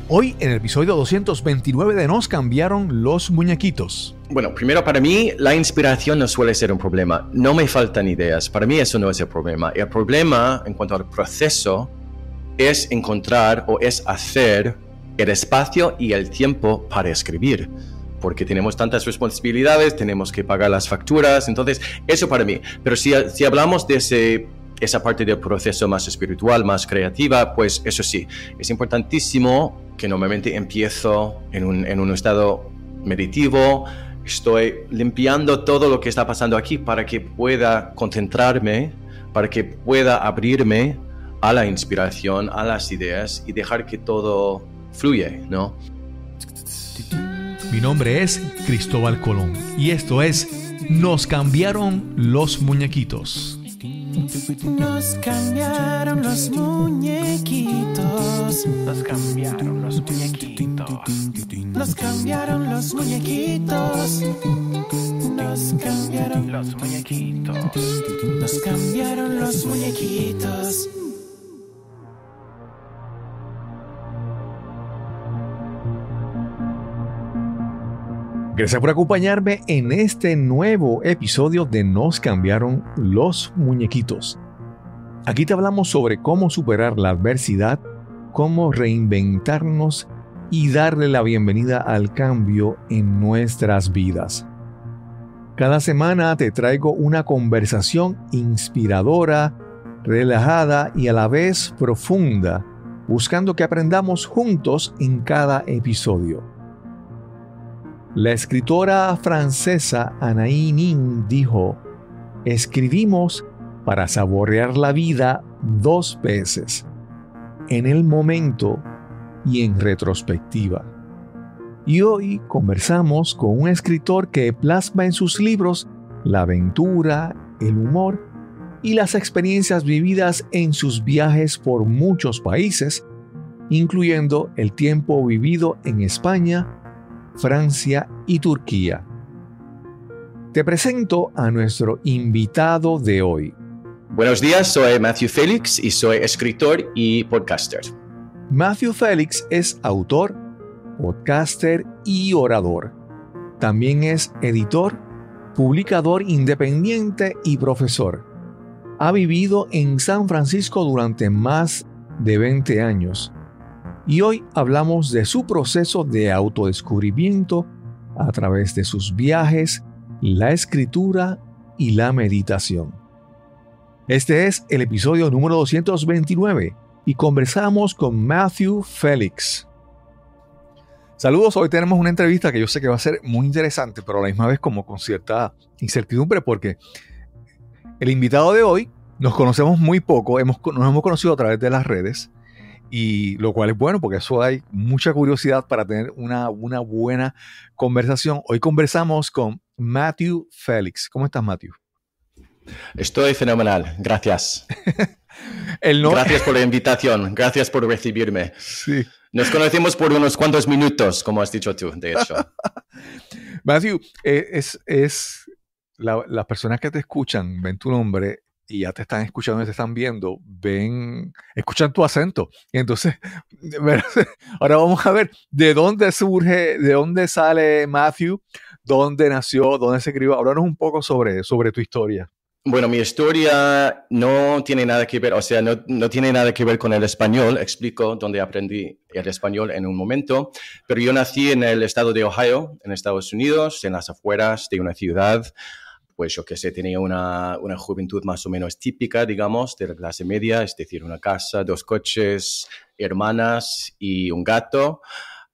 Hoy en el episodio 229 de Nos cambiaron los muñequitos. Bueno, primero para mí la inspiración no suele ser un problema. No me faltan ideas. Para mí eso no es el problema. El problema en cuanto al proceso es encontrar o es hacer el espacio y el tiempo para escribir. Porque tenemos tantas responsabilidades, tenemos que pagar las facturas. Entonces, eso para mí. Pero si hablamos de esa parte del proceso más espiritual, más creativa, pues eso sí, es importantísimo que normalmente empiezo en un estado meditativo, estoy limpiando todo lo que está pasando aquí para que pueda concentrarme, para que pueda abrirme a la inspiración, a las ideas y dejar que todo fluya, ¿no? Mi nombre es Cristóbal Colón y esto es Nos cambiaron los muñequitos. Nos cambiaron los muñequitos. Nos cambiaron los muñequitos. Nos cambiaron los muñequitos. Nos cambiaron Los muñequitos. Nos cambiaron los muñequitos. Gracias por acompañarme en este nuevo episodio de Nos cambiaron los muñequitos. Aquí te hablamos sobre cómo superar la adversidad, cómo reinventarnos y darle la bienvenida al cambio en nuestras vidas. Cada semana te traigo una conversación inspiradora, relajada y a la vez profunda, buscando que aprendamos juntos en cada episodio. La escritora francesa Anaïs Nin dijo: escribimos para saborear la vida 2 veces, en el momento y en retrospectiva. Y hoy conversamos con un escritor que plasma en sus libros la aventura, el humor y las experiencias vividas en sus viajes por muchos países, incluyendo el tiempo vivido en España, Francia y Turquía. Te presento a nuestro invitado de hoy. Buenos días, soy Matthew Félix y soy escritor y podcaster. Matthew Félix es autor, podcaster y orador. También es editor, publicador independiente y profesor. Ha vivido en San Francisco durante más de 20 años. Y hoy hablamos de su proceso de autodescubrimiento a través de sus viajes, la escritura y la meditación. Este es el episodio número 229 y conversamos con Matthew Félix. Saludos, hoy tenemos una entrevista que yo sé que va a ser muy interesante, pero a la misma vez como con cierta incertidumbre porque el invitado de hoy nos conocemos muy poco, nos hemos conocido a través de las redes. Y lo cual es bueno porque eso hay mucha curiosidad para tener una buena conversación. Hoy conversamos con Matthew Félix. ¿Cómo estás, Matthew? Estoy fenomenal, gracias. Gracias por la invitación, gracias por recibirme. Sí. Nos conocemos por unos cuantos minutos, como has dicho tú, de hecho. Matthew, las personas que te escuchan, ven tu nombre y ya te están escuchando y te están viendo, escuchan tu acento. Y entonces, ahora vamos a ver de dónde surge, de dónde sale Matthew, dónde nació, dónde se crió. Háblanos un poco sobre tu historia. Bueno, mi historia no tiene nada que ver, o sea, no tiene nada que ver con el español. Explico dónde aprendí el español en un momento. Pero yo nací en el estado de Ohio, en Estados Unidos, en las afueras de una ciudad. Pues yo que sé, tenía una juventud más o menos típica, digamos, de la clase media, es decir, una casa, 2 coches, hermanas y un gato.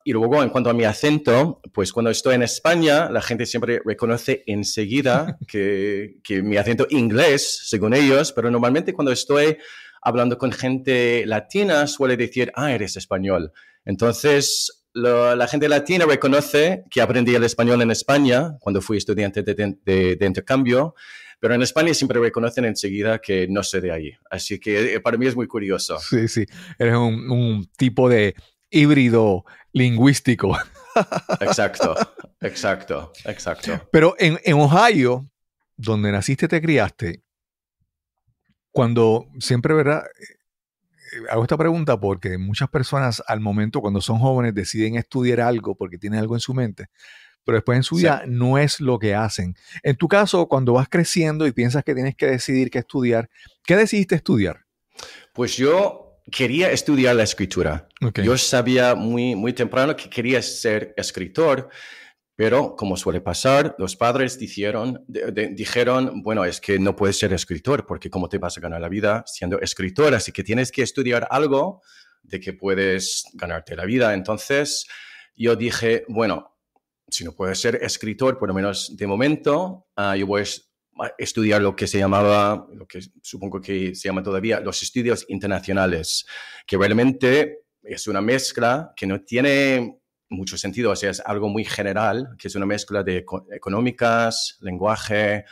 Y luego, en cuanto a mi acento, pues cuando estoy en España, la gente siempre reconoce enseguida que mi acento inglés, según ellos, pero normalmente cuando estoy hablando con gente latina, suele decir, eres español. Entonces, la gente latina reconoce que aprendí el español en España cuando fui estudiante de intercambio, pero en España siempre reconocen enseguida que no soy de allí. Así que para mí es muy curioso. Sí, sí. Eres un tipo de híbrido lingüístico. Exacto. Pero en Ohio, donde naciste y te criaste, cuando siempre, ¿verdad? hago esta pregunta porque muchas personas al momento cuando son jóvenes deciden estudiar algo porque tienen algo en su mente, pero después en su vida no es lo que hacen. En tu caso, cuando vas creciendo y piensas que tienes que decidir qué estudiar, ¿qué decidiste estudiar? Pues yo quería estudiar la escritura. Okay. Yo sabía muy temprano que quería ser escritor, pero como suele pasar, los padres dijeron, bueno, es que no puedes ser escritor porque ¿cómo te vas a ganar la vida siendo escritor? Así que tienes que estudiar algo de que puedes ganarte la vida. Entonces yo dije, bueno, si no puedo ser escritor, por lo menos de momento, yo voy a estudiar lo que se llamaba, lo que supongo que se llama todavía, los estudios internacionales, que realmente es una mezcla que no tiene mucho sentido, o sea, es algo muy general, que es una mezcla de económicas, lenguaje,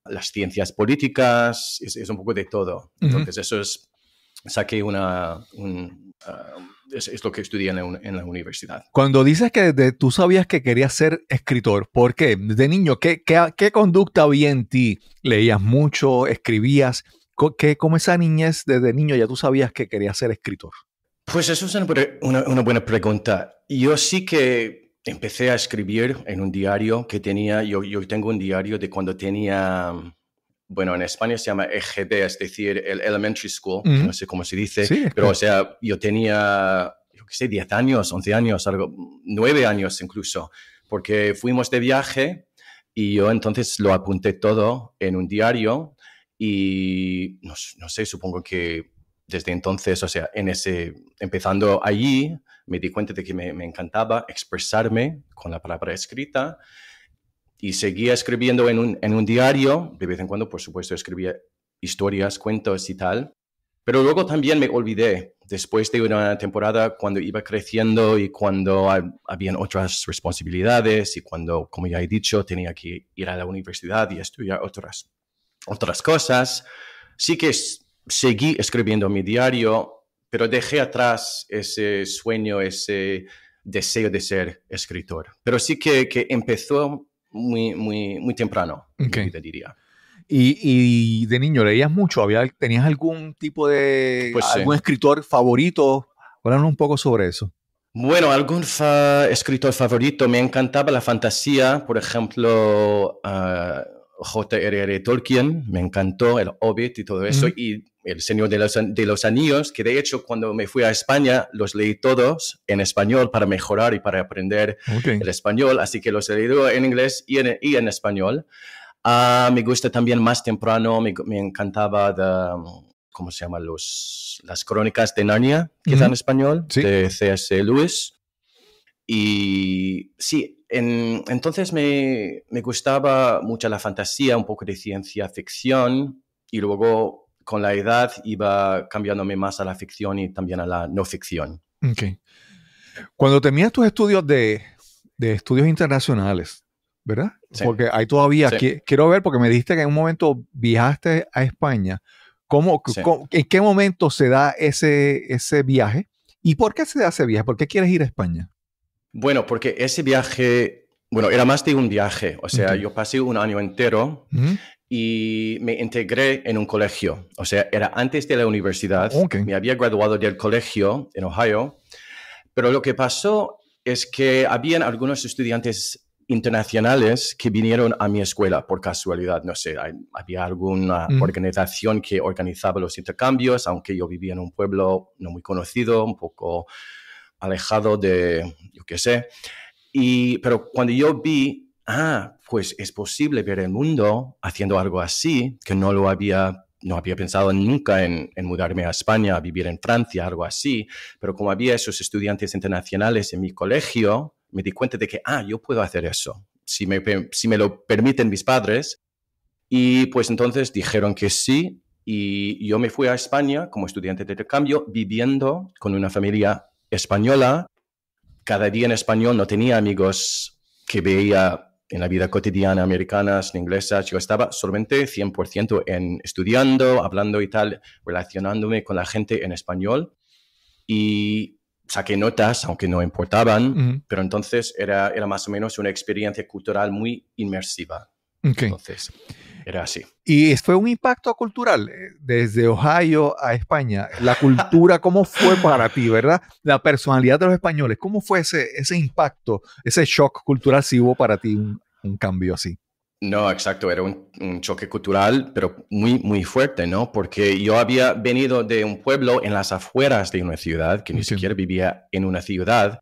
las ciencias políticas, es un poco de todo. Entonces, eso es, saqué es lo que estudié en la universidad. Cuando dices que tú sabías que querías ser escritor, ¿por qué? De niño, ¿qué conducta había en ti? ¿Leías mucho? ¿Escribías? ¿Cómo esa niñez desde niño ya tú sabías que querías ser escritor? Pues eso es una buena pregunta. Yo sí que empecé a escribir en un diario que tenía, yo tengo un diario de cuando tenía, bueno, en España se llama EGB, es decir, el Elementary School, no sé cómo se dice, sí, pero o sea, yo tenía, yo qué sé, 10 años, 11 años, 9 años incluso, porque fuimos de viaje y yo entonces lo apunté todo en un diario y no sé, supongo que desde entonces, o sea, empezando allí, me di cuenta de que me encantaba expresarme con la palabra escrita y seguía escribiendo en un diario. De vez en cuando, por supuesto, escribía historias, cuentos y tal. Pero luego también me olvidé, después de una temporada, cuando iba creciendo y cuando habían otras responsabilidades y cuando, como ya he dicho, tenía que ir a la universidad y estudiar otras cosas. Sí que seguí escribiendo mi diario, pero dejé atrás ese sueño, ese deseo de ser escritor. Pero sí que empezó muy temprano, en mi vida, diría. ¿Y de niño leías mucho? ¿Tenías algún tipo de... Pues algún escritor favorito? Háblanos un poco sobre eso. Bueno, algún escritor favorito. Me encantaba la fantasía, por ejemplo... J.R.R. Tolkien, me encantó, El Hobbit y todo eso, y El Señor de los Anillos, que de hecho cuando me fui a España los leí todos en español para mejorar y para aprender el español, así que los he leído en inglés y en español. Me gusta también más temprano, me encantaba ¿cómo se llama? Las Crónicas de Narnia, quizá en español, sí, de C.S. Lewis. Y sí, entonces me gustaba mucho la fantasía, un poco de ciencia ficción, y luego con la edad iba cambiándome más a la ficción y también a la no ficción. Okay. Cuando terminas tus estudios de estudios internacionales, ¿verdad? Sí. Porque hay todavía, sí, quiero ver, porque me dijiste que en un momento viajaste a España. Sí. ¿En qué momento se da ese viaje? ¿Y por qué se da ese viaje? ¿Por qué quieres ir a España? Bueno, porque ese viaje, era más de un viaje. O sea, yo pasé un año entero y me integré en un colegio. O sea, era antes de la universidad. Me había graduado del colegio en Ohio. Pero lo que pasó es que habían algunos estudiantes internacionales que vinieron a mi escuela por casualidad. No sé, había alguna organización que organizaba los intercambios, aunque yo vivía en un pueblo no muy conocido, un poco alejado de, yo qué sé. Pero cuando yo vi, pues es posible ver el mundo haciendo algo así, que no había pensado nunca en mudarme a España, a vivir en Francia, algo así. Pero como había esos estudiantes internacionales en mi colegio, me di cuenta de que, yo puedo hacer eso, si me lo permiten mis padres. Y pues entonces dijeron que sí, y yo me fui a España como estudiante de intercambio, viviendo con una familia española. Cada día en español, no tenía amigos que veía en la vida cotidiana americanas ni inglesas. Yo estaba solamente 100% estudiando, hablando y tal, relacionándome con la gente en español. Y saqué notas, aunque no importaban, pero entonces era más o menos una experiencia cultural muy inmersiva. Okay. Entonces, Era así. Y fue un impacto cultural desde Ohio a España. La cultura, ¿cómo fue para ti, verdad? La personalidad de los españoles, ¿cómo fue ese impacto, ese shock cultural si hubo para ti un cambio así? No, exacto, era un choque cultural, pero muy, muy fuerte, ¿no? Porque yo había venido de un pueblo en las afueras de una ciudad, que ni siquiera vivía en una ciudad.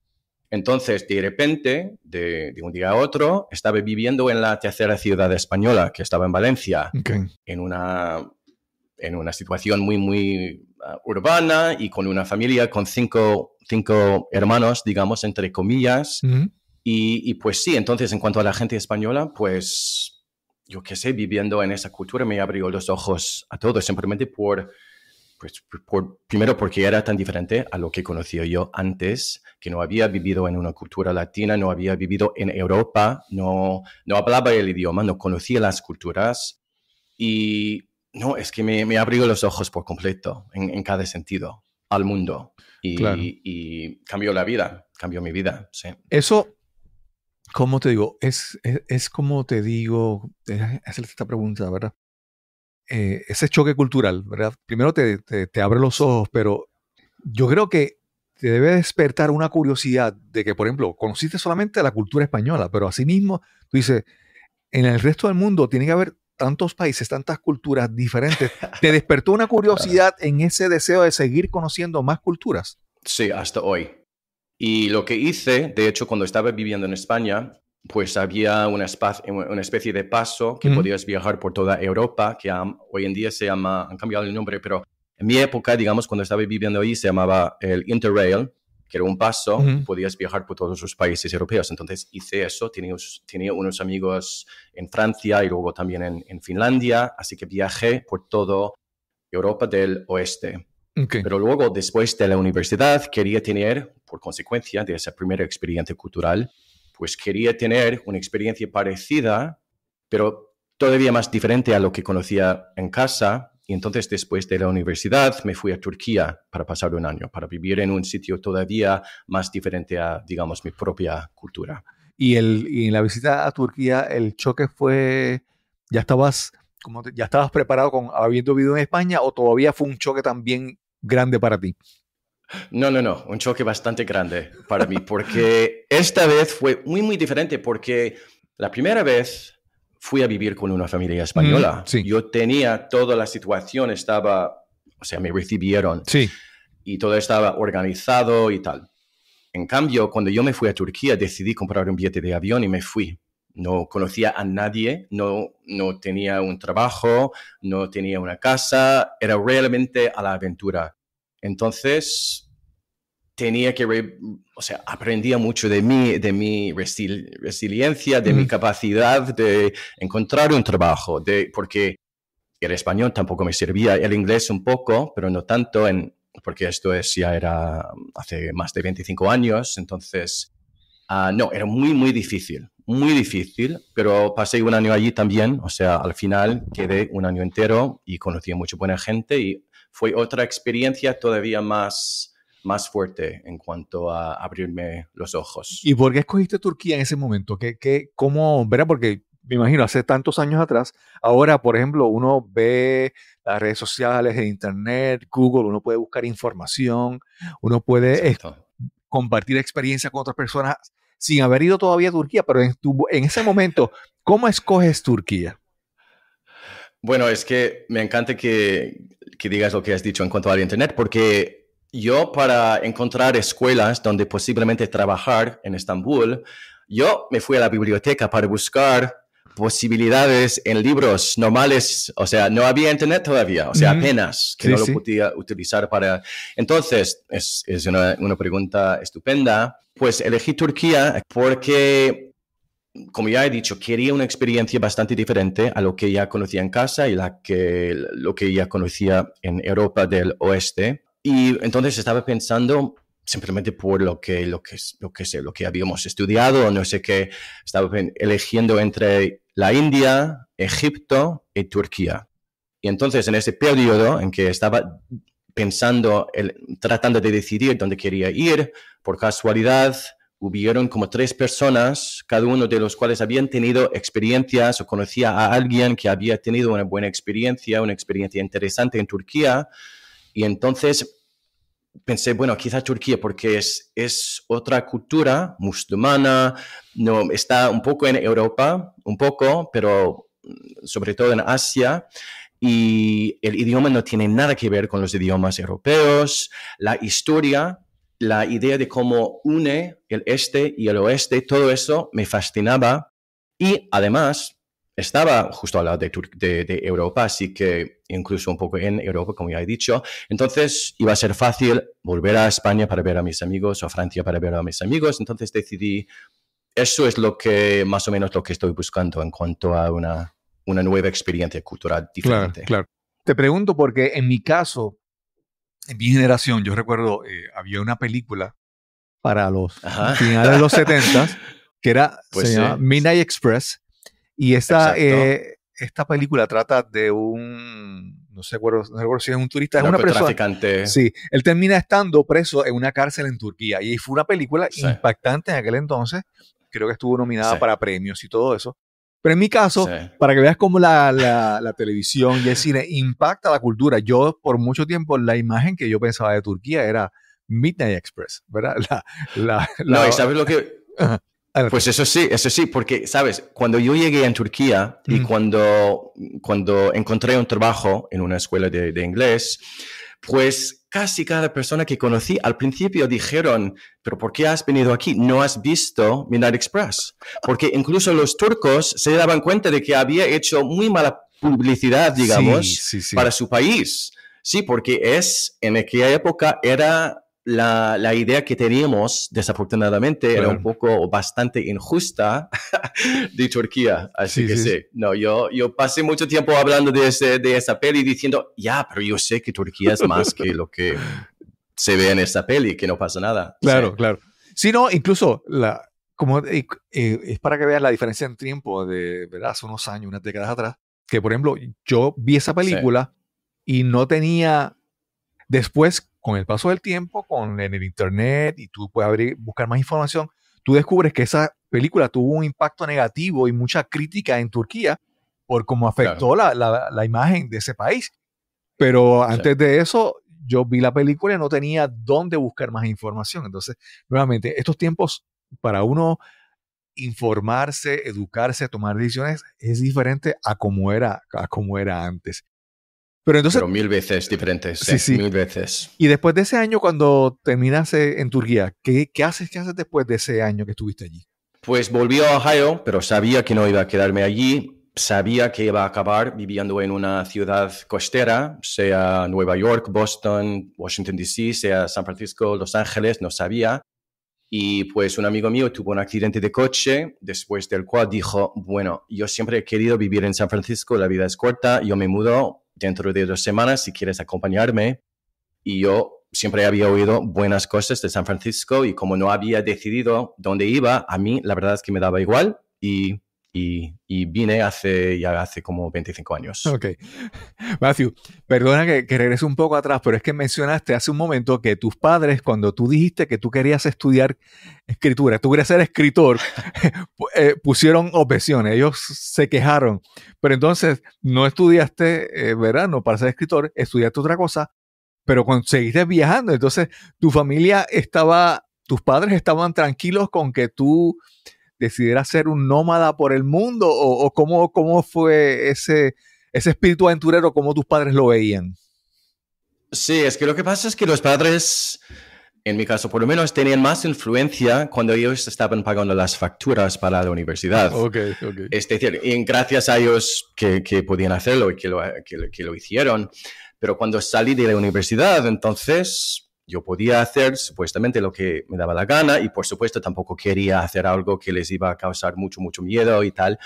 Entonces, de repente, de un día a otro, estaba viviendo en la tercera ciudad española, que estaba en Valencia, en una situación muy, muy urbana y con una familia con cinco hermanos, digamos, entre comillas. Y pues sí, entonces en cuanto a la gente española, pues yo qué sé, viviendo en esa cultura me abrió los ojos a todo, simplemente primero porque era tan diferente a lo que conocía yo antes, que no había vivido en una cultura latina, no había vivido en Europa, no hablaba el idioma, no conocía las culturas y no, es que me abrió los ojos por completo en cada sentido al mundo y cambió mi vida, sí. Eso, ¿cómo te digo? Es como te digo, hacerte esta pregunta, ¿verdad? Ese choque cultural, ¿verdad? Primero te abre los ojos, pero yo creo que te debe despertar una curiosidad de que, por ejemplo, conociste solamente la cultura española, pero asimismo, tú dices, en el resto del mundo tiene que haber tantos países, tantas culturas diferentes. ¿Te despertó una curiosidad en ese deseo de seguir conociendo más culturas? Sí, hasta hoy. Y lo que hice, de hecho, cuando estaba viviendo en España, pues había una especie de paso que podías viajar por toda Europa, que hoy en día han cambiado el nombre, pero en mi época, digamos, cuando estaba viviendo ahí, se llamaba el Interrail, que era un paso, y podías viajar por todos los países europeos. Entonces hice eso, tenía unos amigos en Francia y luego también en Finlandia, así que viajé por toda Europa del Oeste. Pero luego, después de la universidad, quería tener, por consecuencia de esa primera experiencia cultural, pues quería tener una experiencia parecida, pero todavía más diferente a lo que conocía en casa. Y entonces, después de la universidad, me fui a Turquía para pasar un año, para vivir en un sitio todavía más diferente a, digamos, mi propia cultura. Y en la visita a Turquía, el choque fue, ¿ya estabas preparado habiendo vivido en España o todavía fue un choque también grande para ti? No, un choque bastante grande para mí, porque esta vez fue muy, muy diferente, porque la primera vez fui a vivir con una familia española. Sí. Yo tenía toda la situación, me recibieron y todo estaba organizado y tal. En cambio, cuando yo me fui a Turquía, decidí comprar un billete de avión y me fui. No conocía a nadie, no tenía un trabajo, no tenía una casa, era realmente a la aventura. Entonces, aprendía mucho de mi resiliencia, de mi capacidad de encontrar un trabajo, porque el español tampoco me servía, el inglés un poco, pero no tanto, porque esto ya era hace más de 25 años, entonces, era muy, muy difícil, pero pasé un año allí también, al final quedé un año entero y conocí a mucha buena gente y fue otra experiencia todavía más fuerte en cuanto a abrirme los ojos. ¿Y por qué escogiste Turquía en ese momento? ¿Cómo, verdad? Porque me imagino, hace tantos años atrás, ahora, por ejemplo, uno ve las redes sociales, el internet, Google, uno puede buscar información, uno puede compartir experiencias con otras personas sin haber ido todavía a Turquía, pero en ese momento, ¿cómo escoges Turquía? Bueno, es que me encanta que digas lo que has dicho en cuanto al internet, porque yo, para encontrar escuelas donde posiblemente trabajar en Estambul, yo me fui a la biblioteca para buscar posibilidades en libros normales. No había internet todavía, apenas que no lo podía utilizar para... Entonces, es una pregunta estupenda. Pues elegí Turquía porque, como ya he dicho, quería una experiencia bastante diferente a lo que ya conocía en casa y lo que ya conocía en Europa del Oeste. Y entonces estaba pensando, simplemente por lo que habíamos estudiado, no sé qué, estaba eligiendo entre la India, Egipto y Turquía. Y entonces, en ese periodo en que estaba pensando, tratando de decidir dónde quería ir, por casualidad, hubieron como 3 personas, cada uno de los cuales habían tenido experiencias o conocía a alguien que había tenido una buena experiencia, una experiencia interesante en Turquía. Y entonces pensé, bueno, quizá Turquía, porque es otra cultura musulmana, no, está un poco en Europa, un poco, pero sobre todo en Asia, y el idioma no tiene nada que ver con los idiomas europeos, la historia, la idea de cómo une el este y el oeste, todo eso me fascinaba, y además estaba justo al lado de Europa, así que incluso un poco en Europa, como ya he dicho. Entonces iba a ser fácil volver a España para ver a mis amigos o a Francia para ver a mis amigos. Entonces decidí, eso es lo que más o menos lo que estoy buscando en cuanto a una nueva experiencia cultural diferente. Claro. Te pregunto porque en mi caso, en mi generación, yo recuerdo, había una película para los finales de los 70s que era, Pues se llama sí. Midnight Express. Y esta película trata de no recuerdo si es un turista, es una persona. Narcotraficante. Sí, él termina estando preso en una cárcel en Turquía. Y fue una película impactante en aquel entonces. Creo que estuvo nominada para premios y todo eso. Pero en mi caso, para que veas cómo la televisión y el cine impacta la cultura, yo por mucho tiempo la imagen que yo pensaba de Turquía era Midnight Express, ¿verdad? No, ¿y sabes lo que...? Pues eso sí, porque, ¿sabes? Cuando yo llegué en Turquía y cuando encontré un trabajo en una escuela de inglés, pues casi cada persona que conocí al principio dijeron, ¿pero por qué has venido aquí? ¿No has visto Midnight Express? Porque incluso los turcos se daban cuenta de que había hecho muy mala publicidad, digamos, para su país. Sí, porque en aquella época era... La idea que teníamos, desafortunadamente, era un poco o bastante injusta de Turquía. Así que sí. No, yo pasé mucho tiempo hablando de esa peli diciendo, pero yo sé que Turquía es más que lo que se ve en esa peli, que no pasa nada. Claro. Sí, no, incluso, es para que veas la diferencia en tiempo de, ¿verdad? Hace unos años, unas décadas atrás, que por ejemplo, yo vi esa película y no tenía, después, con el paso del tiempo, en el internet, y tú puedes buscar más información, tú descubres que esa película tuvo un impacto negativo y mucha crítica en Turquía por cómo afectó la imagen de ese país. Pero antes de eso, yo vi la película y no tenía dónde buscar más información. Entonces, nuevamente, estos tiempos para uno informarse, educarse, tomar decisiones, es diferente a como era antes. Pero 1000 veces diferentes, sí. 1000 veces. Y después de ese año, cuando terminas en Turquía, ¿qué haces después de ese año que estuviste allí? Pues volví a Ohio, pero sabía que no iba a quedarme allí. Sabía que iba a acabar viviendo en una ciudad costera, sea Nueva York, Boston, Washington DC, sea San Francisco, Los Ángeles, no sabía. Y pues un amigo mío tuvo un accidente de coche, después del cual dijo, bueno, yo siempre he querido vivir en San Francisco, la vida es corta, yo me mudo dentro de 2 semanas si quieres acompañarme. Y yo siempre había oído buenas cosas de San Francisco y como no había decidido dónde iba, a mí la verdad es que me daba igual y vine hace como 25 años. Ok. Matthew, perdona que regrese un poco atrás, pero es que mencionaste hace un momento que tus padres, cuando tú dijiste que tú querías estudiar escritura, tú querías ser escritor, pusieron objeciones, ellos se quejaron. Pero entonces no estudiaste verano para ser escritor, estudiaste otra cosa, pero seguiste viajando. Entonces tus padres estaban tranquilos con que tú decidieras ser un nómada por el mundo, o cómo fue ese espíritu aventurero, cómo tus padres lo veían. Sí, es que lo que pasa es que los padres, en mi caso por lo menos, tenían más influencia cuando ellos estaban pagando las facturas para la universidad. Okay. Es decir, y gracias a ellos que podían hacerlo y que lo hicieron. Pero cuando salí de la universidad, entonces yo podía hacer supuestamente lo que me daba la gana y por supuesto tampoco quería hacer algo que les iba a causar mucho miedo y tal.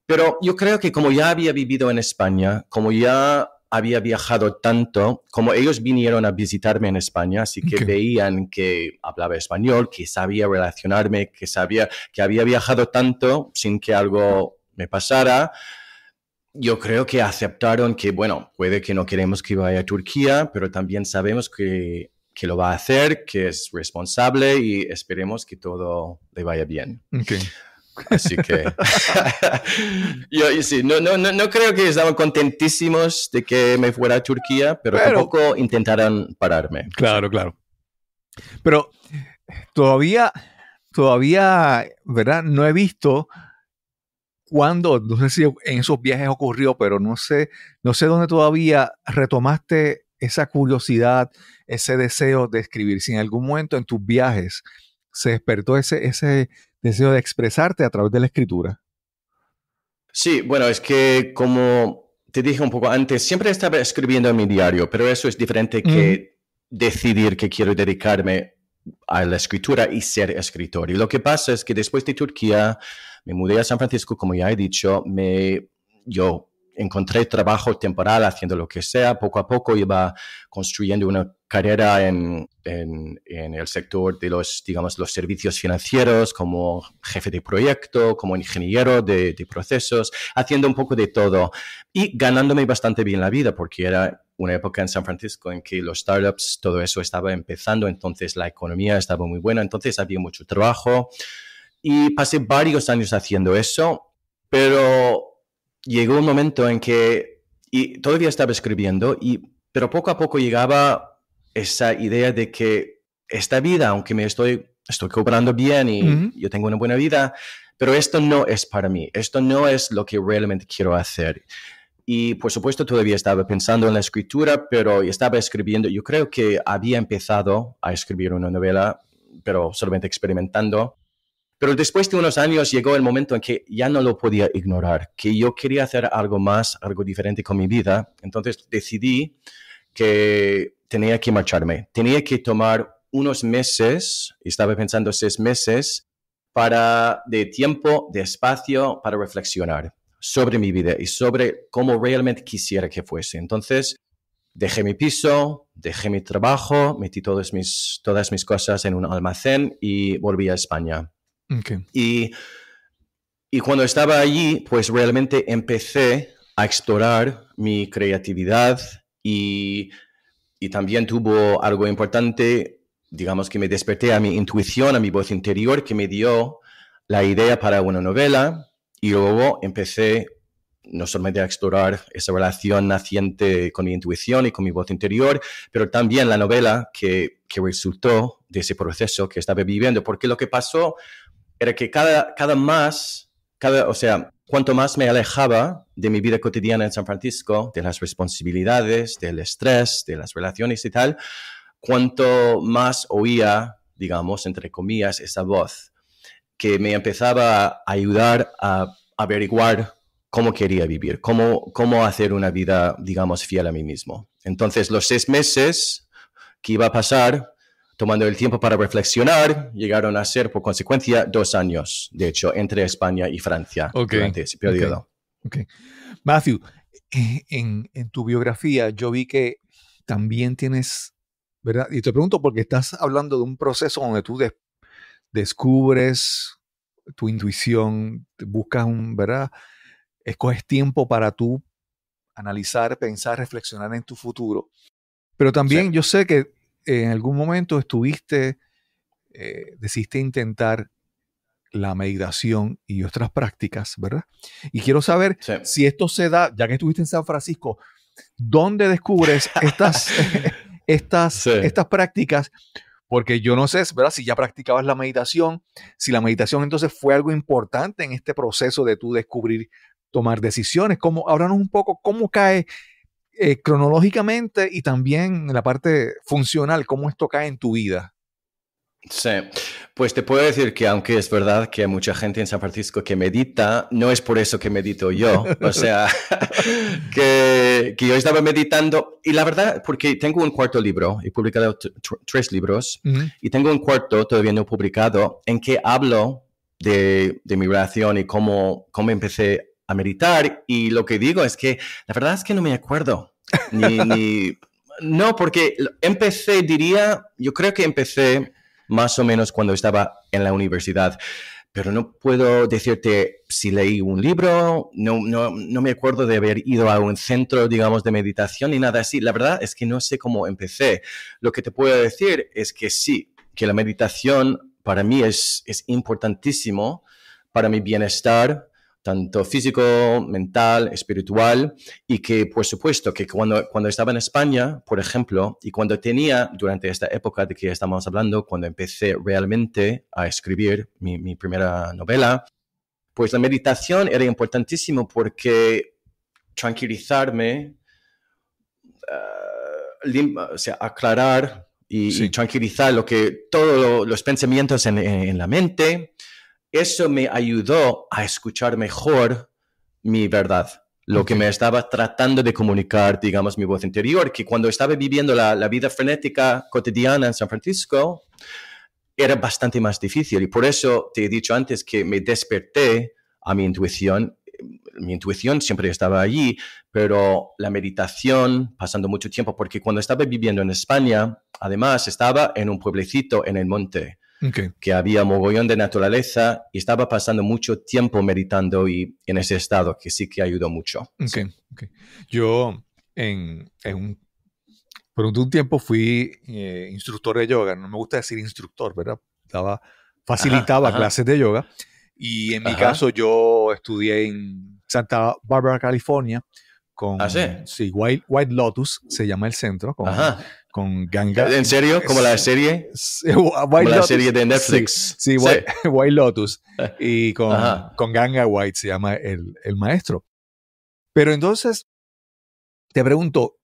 Pero yo creo que como ya había vivido en España, como ya había viajado tanto, como ellos vinieron a visitarme en España, así que veían que hablaba español, que sabía relacionarme, que había viajado tanto sin que algo me pasara. Yo creo que aceptaron que, bueno, puede que no queremos que vaya a Turquía, pero también sabemos que que lo va a hacer, que es responsable y esperemos que todo le vaya bien. Okay. Así que yo sí, no creo que estaban contentísimos de que me fuera a Turquía, pero tampoco intentaron pararme. Claro, claro. Pero todavía, ¿verdad? No he visto cuándo, no sé si en esos viajes ocurrió, pero no sé dónde todavía retomaste esa curiosidad, ese deseo de escribir. Si en algún momento en tus viajes se despertó ese deseo de expresarte a través de la escritura. Sí, bueno, es que como te dije un poco antes, siempre estaba escribiendo en mi diario, pero eso es diferente que decidir que quiero dedicarme a la escritura y ser escritor. Y lo que pasa es que después de Turquía me mudé a San Francisco, como ya he dicho, yo encontré trabajo temporal haciendo lo que sea. Poco a poco iba construyendo una carrera en el sector de los servicios financieros, como jefe de proyecto, como ingeniero de procesos, haciendo un poco de todo y ganándome bastante bien la vida, porque era una época en San Francisco en que los startups, todo eso estaba empezando, entonces la economía estaba muy buena, entonces había mucho trabajo y pasé varios años haciendo eso, pero llegó un momento en que y todavía estaba escribiendo, pero poco a poco llegaba esa idea de que esta vida, aunque me estoy cobrando bien y yo tengo una buena vida, pero esto no es para mí, esto no es lo que realmente quiero hacer. Y por supuesto todavía estaba pensando en la escritura, pero estaba escribiendo, yo creo que había empezado a escribir una novela, pero solamente experimentando. Pero después de unos años llegó el momento en que ya no lo podía ignorar, que yo quería hacer algo más, algo diferente con mi vida. Entonces decidí que tenía que marcharme. Tenía que tomar unos meses, estaba pensando 6 meses, de tiempo, de espacio, para reflexionar sobre mi vida y sobre cómo realmente quisiera que fuese. Entonces dejé mi piso, dejé mi trabajo, metí todas mis cosas en un almacén y volví a España. Okay. Y cuando estaba allí, pues realmente empecé a explorar mi creatividad y también tuvo algo importante, digamos que me desperté a mi intuición, a mi voz interior, que me dio la idea para una novela y luego empecé no solamente a explorar esa relación naciente con mi intuición y con mi voz interior, pero también la novela que resultó de ese proceso que estaba viviendo, porque lo que pasó era que cuanto más me alejaba de mi vida cotidiana en San Francisco, de las responsabilidades, del estrés, de las relaciones y tal, cuanto más oía, digamos, entre comillas, esa voz que me empezaba a ayudar a averiguar cómo quería vivir, cómo hacer una vida, digamos, fiel a mí mismo. Entonces, los 6 meses que iba a pasar tomando el tiempo para reflexionar, llegaron a ser, por consecuencia, 2 años, de hecho, entre España y Francia durante ese periodo. Okay. Matthew, en tu biografía yo vi que también tienes, ¿verdad? Y te pregunto porque estás hablando de un proceso donde tú descubres tu intuición, buscas ¿verdad? Escoges tiempo para tú analizar, pensar, reflexionar en tu futuro. Pero también yo sé que en algún momento decidiste intentar la meditación y otras prácticas, ¿verdad? Y quiero saber si esto se da, ya que estuviste en San Francisco, ¿dónde descubres estas prácticas? Porque yo no sé, ¿verdad? Si ya practicabas la meditación, si la meditación entonces fue algo importante en este proceso de tú descubrir, tomar decisiones. Háblanos un poco cómo cae cronológicamente y también en la parte funcional, cómo esto cae en tu vida. Sí, pues te puedo decir que aunque es verdad que hay mucha gente en San Francisco que medita, no es por eso que medito yo. O sea, que yo estaba meditando y la verdad, porque tengo un cuarto libro, he publicado 3 libros y tengo un cuarto todavía no publicado en que hablo de mi relación y cómo empecé a meditar, y lo que digo es que la verdad es que no me acuerdo. No, porque yo creo que empecé más o menos cuando estaba en la universidad, pero no puedo decirte si leí un libro, no me acuerdo de haber ido a un centro, digamos, de meditación ni nada así. La verdad es que no sé cómo empecé. Lo que te puedo decir es que sí, que la meditación para mí es importantísimo para mi bienestar, tanto físico, mental, espiritual, y que, por supuesto, que cuando estaba en España, por ejemplo, y cuando durante esta época de que estamos hablando, cuando empecé realmente a escribir mi primera novela, pues la meditación era importantísimo porque tranquilizarme, o sea, aclarar y tranquilizar todos los pensamientos en la mente. Eso me ayudó a escuchar mejor mi verdad, lo que me estaba tratando de comunicar, digamos, mi voz interior, que cuando estaba viviendo la vida frenética cotidiana en San Francisco, era bastante más difícil. Y por eso te he dicho antes que me desperté a mi intuición. Mi intuición siempre estaba allí, pero la meditación, pasando mucho tiempo, porque cuando estaba viviendo en España, además estaba en un pueblecito en el monte, que había mogollón de naturaleza y estaba pasando mucho tiempo meditando y en ese estado que sí que ayudó mucho. Sí. Yo por un tiempo fui instructor de yoga. No me gusta decir instructor, ¿verdad? Facilitaba clases de yoga y en mi caso yo estudié en Santa Bárbara, California con White Lotus, se llama el centro, con Ganga. ¿En serio? ¿Como la serie? La serie de Netflix. Sí. White Lotus. Y con Ganga White se llama el maestro. Pero entonces, te pregunto,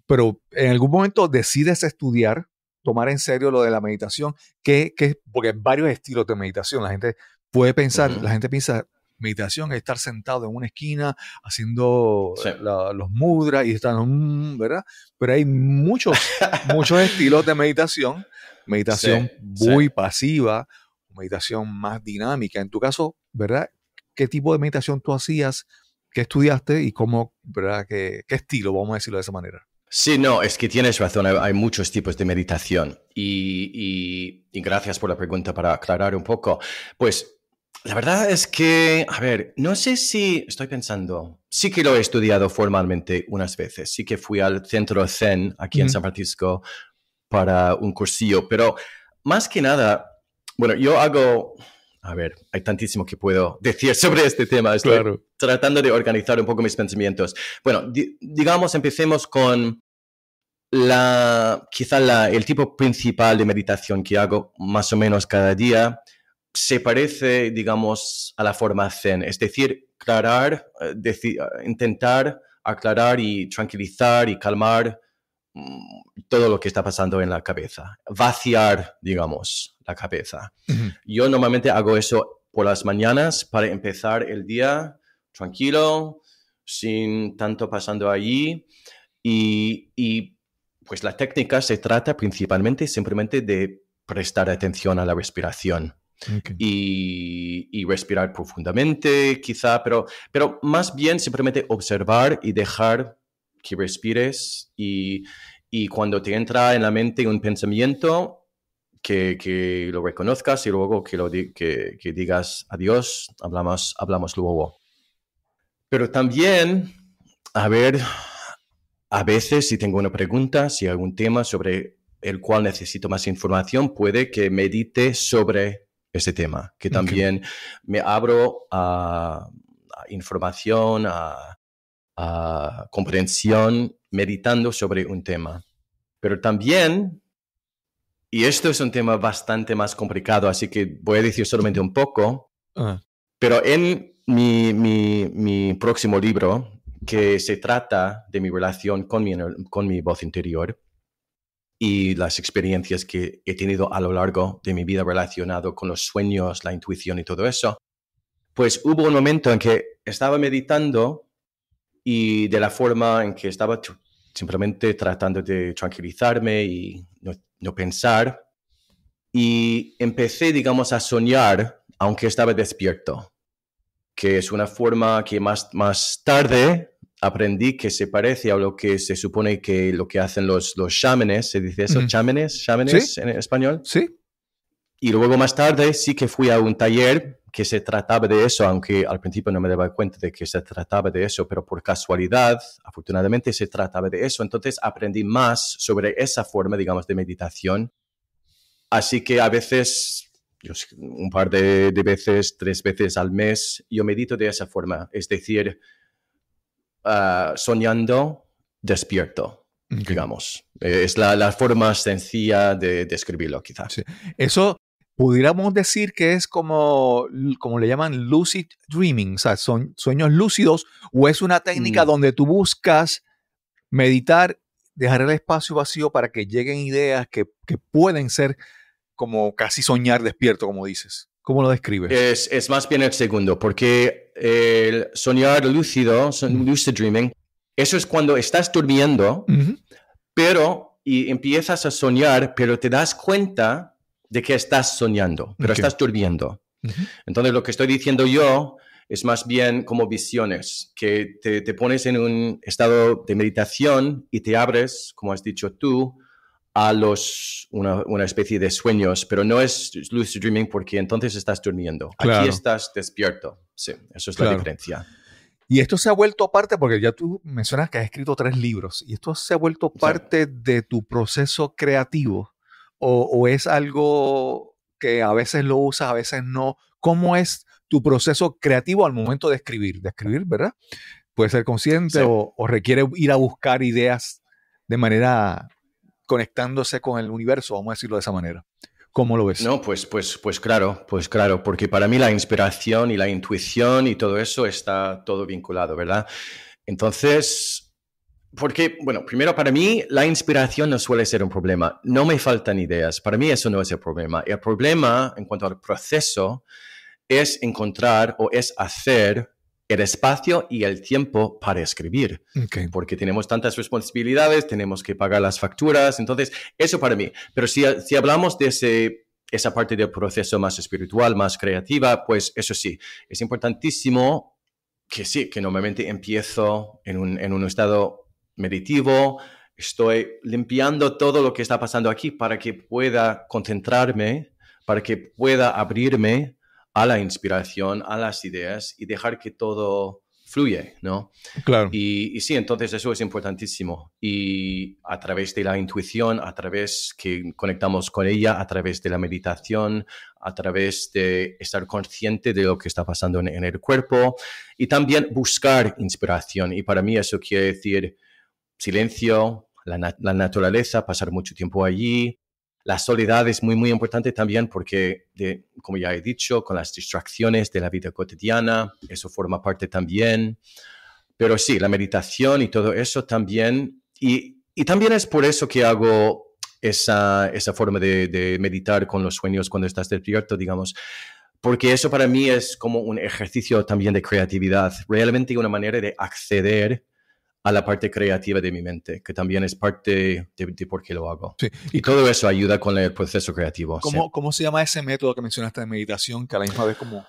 pero en algún momento decides estudiar, tomar en serio lo de la meditación, porque hay varios estilos de meditación. La gente puede pensar, la gente piensa, meditación es estar sentado en una esquina haciendo los mudras y estar, ¿verdad? Pero hay muchos estilos de meditación. Meditación muy pasiva, meditación más dinámica. En tu caso, ¿verdad? ¿Qué tipo de meditación tú hacías? ¿Qué estudiaste? Y cómo, ¿verdad? ¿Qué estilo? Vamos a decirlo de esa manera. Sí, no, es que tienes razón. Hay muchos tipos de meditación. Y gracias por la pregunta para aclarar un poco. Pues la verdad es que, a ver, no sé si estoy pensando, sí que lo he estudiado formalmente unas veces, sí que fui al centro Zen aquí en San Francisco para un cursillo, pero más que nada, bueno, yo hago, a ver, hay tantísimo que puedo decir sobre este tema, estoy tratando de organizar un poco mis pensamientos. Bueno, digamos, empecemos con el tipo principal de meditación que hago más o menos cada día. Se parece, digamos, a la forma Zen, es decir, intentar aclarar y tranquilizar y calmar todo lo que está pasando en la cabeza, vaciar, digamos, la cabeza. Yo normalmente hago eso por las mañanas para empezar el día tranquilo, sin tanto pasando allí y pues la técnica se trata principalmente simplemente de prestar atención a la respiración. Y respirar profundamente, quizá, pero más bien simplemente observar y dejar que respires y cuando te entra en la mente un pensamiento, que lo reconozcas y luego que digas adiós, hablamos luego. Pero también, a veces si tengo una pregunta, si hay algún tema sobre el cual necesito más información, puede que medite sobre ese tema, que también me abro a información, a comprensión, meditando sobre un tema. Pero también, y esto es un tema bastante más complicado, así que voy a decir solamente un poco, pero en mi próximo libro, que se trata de mi relación con mi voz interior, y las experiencias que he tenido a lo largo de mi vida relacionado con los sueños, la intuición y todo eso, pues hubo un momento en que estaba meditando y de la forma en que estaba simplemente tratando de tranquilizarme y no pensar, y empecé, digamos, a soñar aunque estaba despierto, que es una forma que más tarde aprendí que se parece a lo que se supone que lo que hacen los chamanes, ¿se dice eso? ¿Chamanes ¿Sí? en español? Sí. Y luego más tarde sí que fui a un taller que se trataba de eso, aunque al principio no me daba cuenta de que se trataba de eso, pero por casualidad, afortunadamente se trataba de eso. Entonces aprendí más sobre esa forma, digamos, de meditación. Así que a veces, un par de veces, 3 veces al mes, yo medito de esa forma. Es decir, soñando, despierto, digamos. Es la forma sencilla de describirlo, quizás. Sí. Eso pudiéramos decir que es como le llaman lucid dreaming, o sea, son sueños lúcidos, o es una técnica donde tú buscas meditar, dejar el espacio vacío para que lleguen ideas que pueden ser como casi soñar despierto, como dices. ¿Cómo lo describes? Es más bien el segundo, porque el soñar lúcido, lucid dreaming, eso es cuando estás durmiendo, y empiezas a soñar, pero te das cuenta de que estás soñando, pero estás durmiendo. Entonces, lo que estoy diciendo yo es más bien como visiones, que te pones en un estado de meditación y te abres, como has dicho tú, a una especie de sueños, pero no es lucid dreaming porque entonces estás durmiendo. Claro. Aquí estás despierto. Sí, eso es la diferencia. Y esto se ha vuelto parte, porque ya tú mencionas que has escrito 3 libros, y esto se ha vuelto parte de tu proceso creativo, o es algo que a veces lo usas, a veces no. ¿Cómo es tu proceso creativo al momento de escribir? De escribir, ¿verdad? Puede ser consciente o requiere ir a buscar ideas de manera conectándose con el universo, vamos a decirlo de esa manera. ¿Cómo lo ves? No, pues claro, porque para mí la inspiración y la intuición y todo eso está todo vinculado, ¿verdad? Entonces, porque, bueno, primero para mí la inspiración no suele ser un problema. No me faltan ideas. Para mí eso no es el problema. El problema en cuanto al proceso es encontrar o es hacer el espacio y el tiempo para escribir. Porque tenemos tantas responsabilidades, tenemos que pagar las facturas, entonces eso para mí. Pero si hablamos de esa parte del proceso más espiritual, más creativa, pues eso sí, es importantísimo que normalmente empiezo en un estado meditativo, estoy limpiando todo lo que está pasando aquí para que pueda concentrarme, para que pueda abrirme a la inspiración, a las ideas y dejar que todo fluye, ¿no? Claro. Y sí, entonces eso es importantísimo. Y a través de la intuición, a través que conectamos con ella, a través de la meditación, a través de estar consciente de lo que está pasando en el cuerpo y también buscar inspiración. Y para mí eso quiere decir silencio, la naturaleza, pasar mucho tiempo allí. La soledad es muy, muy importante también porque, como ya he dicho, con las distracciones de la vida cotidiana, eso forma parte también. Pero sí, la meditación y todo eso también. Y también es por eso que hago esa forma de meditar con los sueños cuando estás despierto, digamos. Porque eso para mí es como un ejercicio también de creatividad. Realmente una manera de acceder a la parte creativa de mi mente, que también es parte de por qué lo hago. Sí. Y todo eso ayuda con el proceso creativo. ¿Cómo se llama ese método que mencionaste de meditación, que a la misma vez como...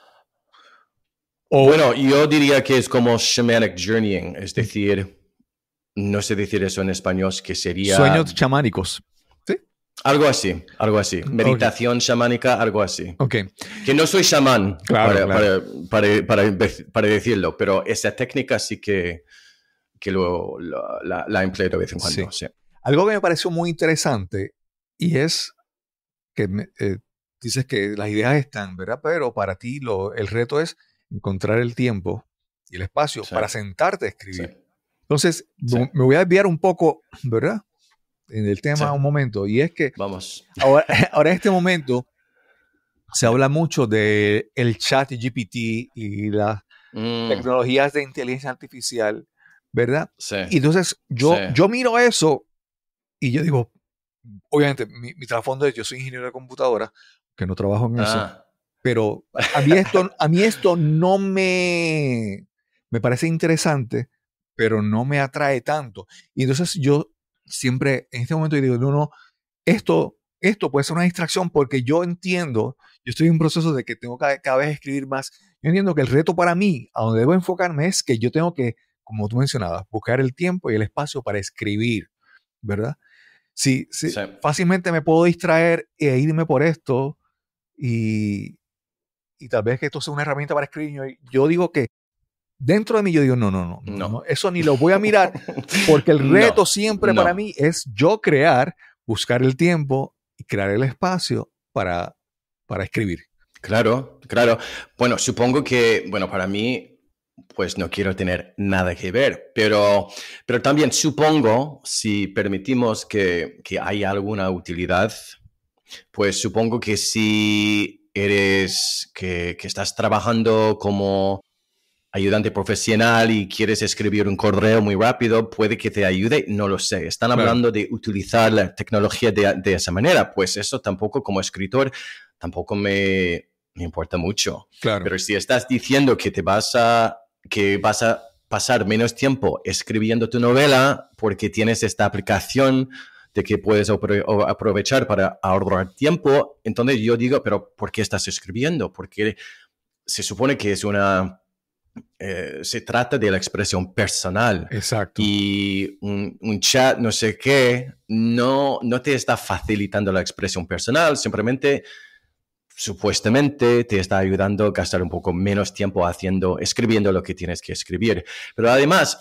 Bueno, yo diría que es como shamanic journeying, es decir, no sé decir eso en español, que sería... Sueños chamánicos. ¿Sí? Algo así. Meditación chamánica, algo así. Que no soy chamán, claro. para decirlo, pero esa técnica sí que la empleo de vez en cuando. Sí. Algo que me pareció muy interesante y es que dices que las ideas están, ¿verdad? Pero para ti el reto es encontrar el tiempo y el espacio para sentarte a escribir. Sí. Entonces, me voy a desviar un poco, ¿verdad? En el tema un momento. Y es que vamos. Ahora en este momento se habla mucho del chat GPT y las tecnologías de inteligencia artificial, ¿verdad? Sí. Y entonces yo miro eso y yo digo, obviamente mi trasfondo es, yo soy ingeniero de computadora, que no trabajo en eso, pero a mí esto no me parece interesante, pero no me atrae tanto. Y entonces yo siempre en este momento digo, no, esto puede ser una distracción porque yo entiendo, yo estoy en un proceso de que tengo cada vez escribir más. Yo entiendo que el reto para mí, a donde debo enfocarme, es que yo tengo que, como tú mencionabas, buscar el tiempo y el espacio para escribir, ¿verdad? Sí. Fácilmente me puedo distraer e irme por esto y, y tal vez que esto sea una herramienta para escribir. Yo digo que dentro de mí yo digo, no, eso ni lo voy a mirar, porque el reto siempre para mí es yo buscar el tiempo y crear el espacio para escribir. Claro. Bueno, supongo que, para mí, pues no quiero tener nada que ver, pero también supongo, si permitimos que haya alguna utilidad, pues supongo que si eres, que estás trabajando como ayudante profesional y quieres escribir un correo muy rápido, puede que te ayude, no lo sé. Están hablando de utilizar la tecnología de esa manera, pues eso tampoco, como escritor, tampoco me importa mucho. Claro. Pero si estás diciendo que vas a pasar menos tiempo escribiendo tu novela porque tienes esta aplicación de que puedes aprovechar para ahorrar tiempo, entonces yo digo, pero ¿por qué estás escribiendo? Porque se supone que es se trata de la expresión personal. Exacto. Y un chat, no sé qué, no te está facilitando la expresión personal, simplemente, supuestamente, te está ayudando a gastar un poco menos tiempo escribiendo lo que tienes que escribir. Pero además,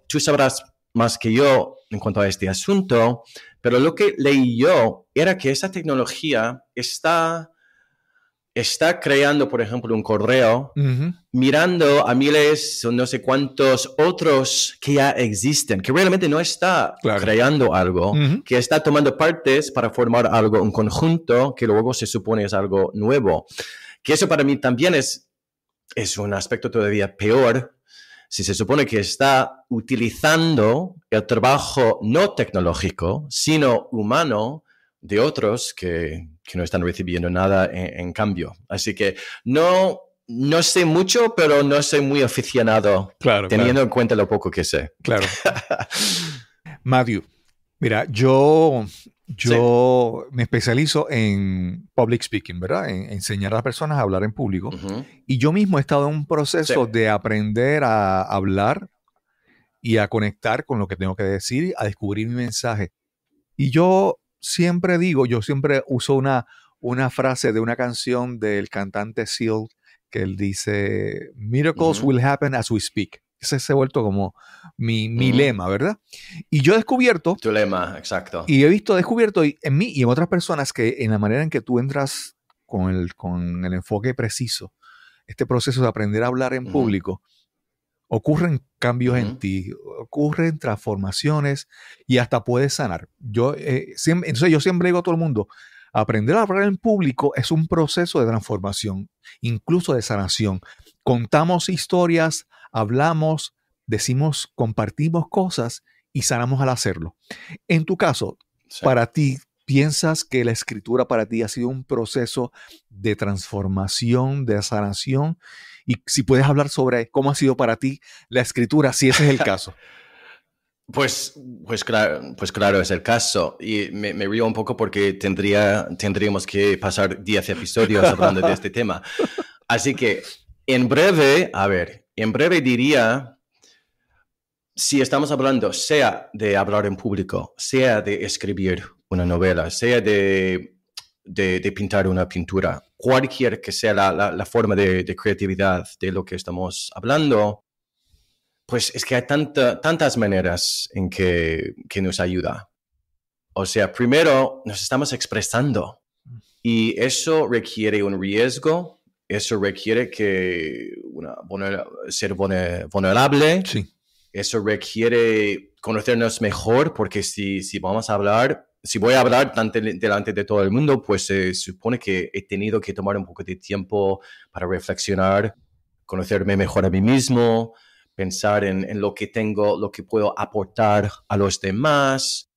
tú sabrás más que yo en cuanto a este asunto, pero lo que leí yo era que esa tecnología está creando, por ejemplo, un correo, mirando a miles o no sé cuántos otros que ya existen, que realmente no está creando algo, que está tomando partes para formar algo, un conjunto, que luego se supone es algo nuevo. Que eso para mí también es un aspecto todavía peor, si se supone que está utilizando el trabajo no tecnológico, sino humano, de otros que no están recibiendo nada en cambio. Así que no sé mucho, pero no soy muy aficionado, teniendo en cuenta lo poco que sé. Claro. Matthew, mira, yo me especializo en public speaking, ¿verdad? En enseñar a las personas a hablar en público. Y yo mismo he estado en un proceso de aprender a hablar y a conectar con lo que tengo que decir, a descubrir mi mensaje. Y yo siempre uso una frase de una canción del cantante Seal, que él dice, miracles will happen as we speak. Ese se ha vuelto como mi lema, ¿verdad? Y yo he descubierto... Tu lema, exacto. Y he descubierto en mí y en otras personas que en la manera en que tú entras con el enfoque preciso, este proceso de aprender a hablar en público, ocurren cambios en ti, ocurren transformaciones y hasta puedes sanar. Entonces yo siempre digo a todo el mundo, aprender a hablar en público es un proceso de transformación, incluso de sanación. Contamos historias, hablamos, decimos, compartimos cosas y sanamos al hacerlo. En tu caso, para ti, ¿piensas que la escritura para ti ha sido un proceso de transformación, de sanación? Y si puedes hablar sobre cómo ha sido para ti la escritura, si ese es el caso. Pues claro, es el caso. Y me río un poco porque tendríamos que pasar 10 episodios hablando de este tema. Así que, en breve diría, si estamos hablando sea de hablar en público, sea de escribir una novela, sea de pintar una pintura, cualquier que sea la forma de creatividad de lo que estamos hablando, pues es que hay tantas maneras en que nos ayuda. O sea, primero nos estamos expresando y eso requiere un riesgo, eso requiere ser vulnerable, eso requiere conocernos mejor, porque si vamos a hablar... Si voy a hablar delante de todo el mundo, pues se supone que he tenido que tomar un poco de tiempo para reflexionar, conocerme mejor a mí mismo, pensar en lo que tengo, lo que puedo aportar a los demás.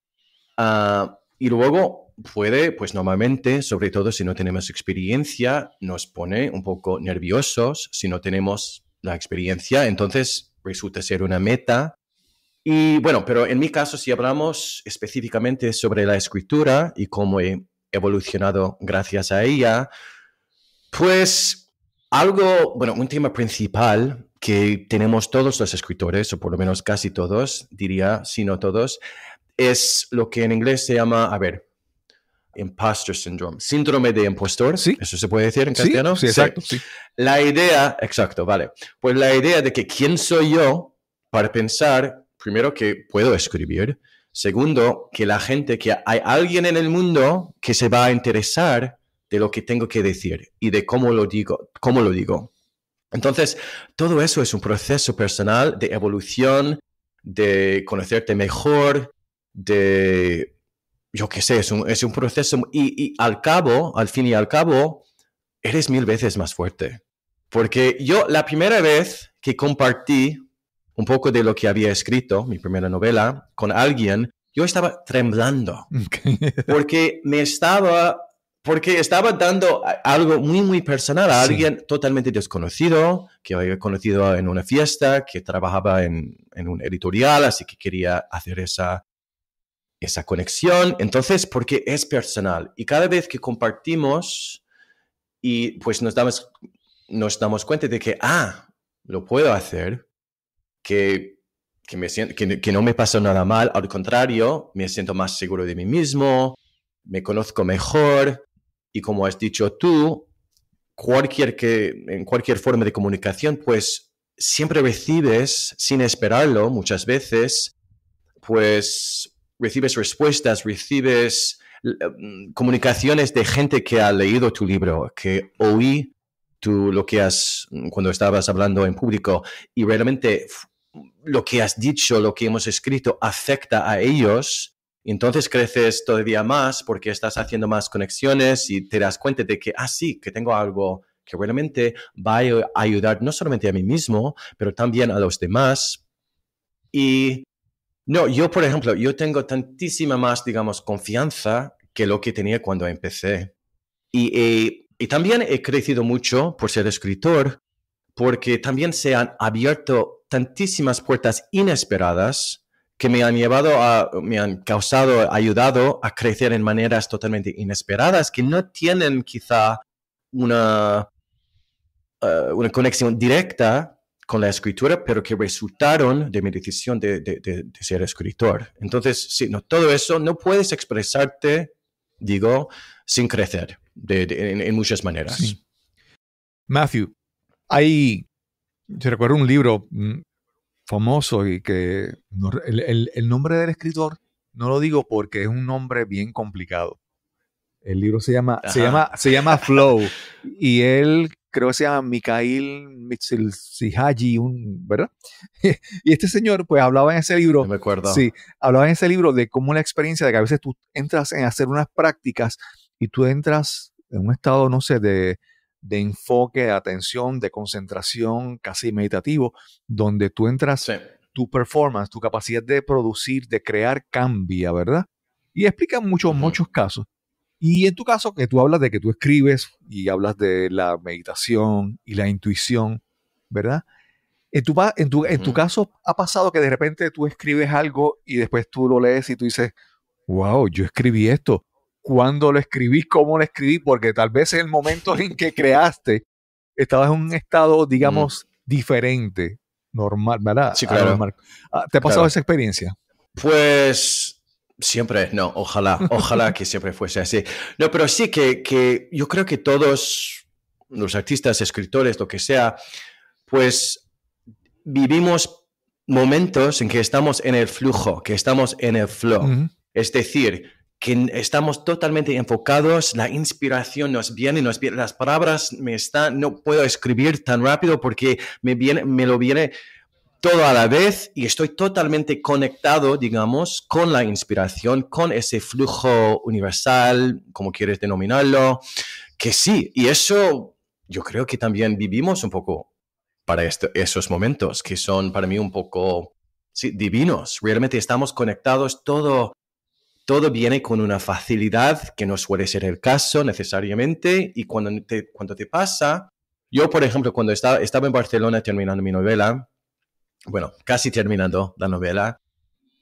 Y luego puede, pues normalmente, sobre todo si no tenemos experiencia, nos pone un poco nerviosos si no tenemos la experiencia. Entonces resulta ser una meta. Y bueno, pero en mi caso, si hablamos específicamente sobre la escritura y cómo he evolucionado gracias a ella, pues un tema principal que tenemos todos los escritores, o por lo menos casi todos, diría, si no todos, es lo que en inglés se llama, imposter syndrome, síndrome de impostor. Sí. ¿Eso se puede decir en Sí, castellano? sí, exacto. Sí. La idea, exacto, vale. Pues la idea de que quién soy yo para pensar, primero, que puedo escribir. Segundo, que hay alguien en el mundo que se va a interesar de lo que tengo que decir y de cómo lo digo. Entonces, todo eso es un proceso personal de evolución, de conocerte mejor, yo qué sé, es un proceso y al fin y al cabo, eres 1000 veces más fuerte. Porque yo la primera vez que compartí un poco de lo que había escrito, mi primera novela, con alguien, yo estaba temblando. Porque estaba dando algo muy, muy personal a alguien totalmente desconocido, que había conocido en una fiesta, que trabajaba en un editorial, así que quería hacer esa conexión. Entonces, porque es personal. Y cada vez que compartimos, y pues nos damos cuenta de que, lo puedo hacer, que no me pasa nada mal, al contrario, me siento más seguro de mí mismo, me conozco mejor y como has dicho tú, en cualquier forma de comunicación, pues siempre recibes, sin esperarlo muchas veces, pues recibes respuestas, recibes comunicaciones de gente que ha leído tu libro, que oí cuando estabas hablando en público y realmente lo que has dicho, lo que hemos escrito afecta a ellos, entonces creces todavía más porque estás haciendo más conexiones y te das cuenta de que, sí, que tengo algo que realmente va a ayudar no solamente a mí mismo, pero también a los demás. Y no, yo, por ejemplo, yo tengo tantísima más, digamos, confianza que lo que tenía cuando empecé. Y también he crecido mucho por ser escritor, porque también se han abierto tantísimas puertas inesperadas que me han ayudado a crecer en maneras totalmente inesperadas que no tienen quizá una conexión directa con la escritura, pero que resultaron de mi decisión de ser escritor. Entonces, sí, todo eso no puedes expresarte, digo, sin crecer en muchas maneras. Sí. Matthew, yo recuerdo un libro famoso y que el nombre del escritor no lo digo porque es un nombre bien complicado. El libro se llama Flow y él creo que se llama Mikhail Csikszentmihalyi, ¿verdad? Y este señor pues hablaba en ese libro, no me acuerdo. Sí, hablaba en ese libro de cómo la experiencia de que a veces tú entras en hacer unas prácticas y tú entras en un estado, no sé, de enfoque, de atención, de concentración, casi meditativo, donde tú entras, tu performance, tu capacidad de producir, de crear cambia, ¿verdad? Y explica muchos casos. Y en tu caso, que tú hablas de que tú escribes y hablas de la meditación y la intuición, ¿verdad? En tu caso, ¿ha pasado que de repente tú escribes algo y después tú lo lees y tú dices, wow, yo escribí esto? ¿Cuándo lo escribí? ¿Cómo lo escribí? Porque tal vez en el momento en que creaste, estabas en un estado, digamos, diferente, normal, ¿verdad? Sí, claro. Anormal. ¿Te ha pasado esa experiencia? Pues siempre, no, ojalá que siempre fuese así. No, pero sí que yo creo que todos los artistas, escritores, lo que sea, pues vivimos momentos en que estamos en el flujo, que estamos en el flow. Uh-huh. Es decir, que estamos totalmente enfocados, la inspiración nos viene, las palabras no puedo escribir tan rápido porque me lo viene todo a la vez y estoy totalmente conectado, digamos, con la inspiración, con ese flujo universal, como quieres denominarlo, que sí, y eso yo creo que también vivimos un poco para esos momentos que son para mí un poco divinos. Realmente estamos conectados, todo viene con una facilidad que no suele ser el caso necesariamente y cuando te pasa, yo por ejemplo cuando estaba en Barcelona terminando mi novela, bueno, casi terminando la novela,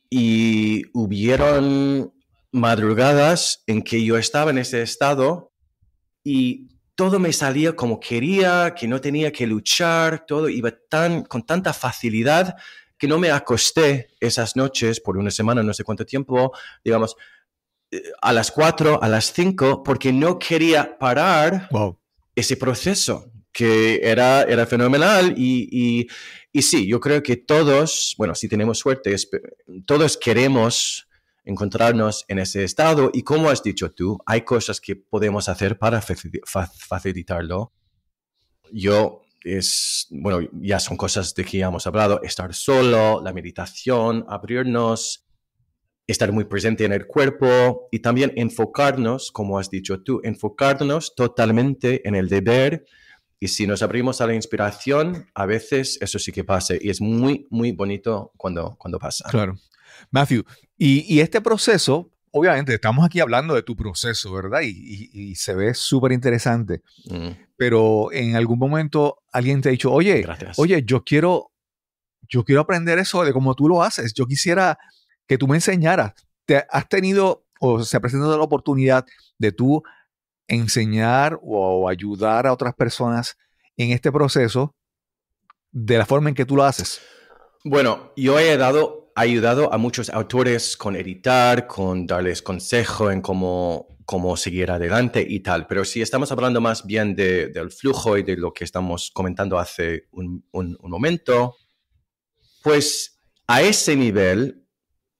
y hubieron madrugadas en que yo estaba en ese estado y todo me salía como quería, que no tenía que luchar, todo iba con tanta facilidad que no me acosté esas noches por una semana, no sé cuánto tiempo, digamos, a las 4, a las 5, porque no quería parar Wow. ese proceso, que era fenomenal. Y sí, yo creo que todos, bueno, si tenemos suerte, todos queremos encontrarnos en ese estado. Y como has dicho tú, hay cosas que podemos hacer para facilitarlo. Bueno, ya son cosas de que ya hemos hablado: estar solo, la meditación, abrirnos, estar muy presente en el cuerpo y también enfocarnos, como has dicho tú, enfocarnos totalmente en el deber. Y si nos abrimos a la inspiración, a veces eso sí que pasa y es muy, muy bonito cuando pasa. Claro. Matthew, y este proceso, obviamente estamos aquí hablando de tu proceso, ¿verdad? Y se ve súper interesante. Pero en algún momento alguien te ha dicho, oye, Gracias. yo quiero aprender eso de cómo tú lo haces. Yo quisiera que tú me enseñaras. ¿Te has tenido o se ha presentado la oportunidad de tú enseñar o ayudar a otras personas en este proceso de la forma en que tú lo haces? Bueno, yo he ayudado a muchos autores con editar, con darles consejo en cómo seguir adelante y tal. Pero si estamos hablando más bien del flujo y de lo que estamos comentando hace un momento, pues a ese nivel,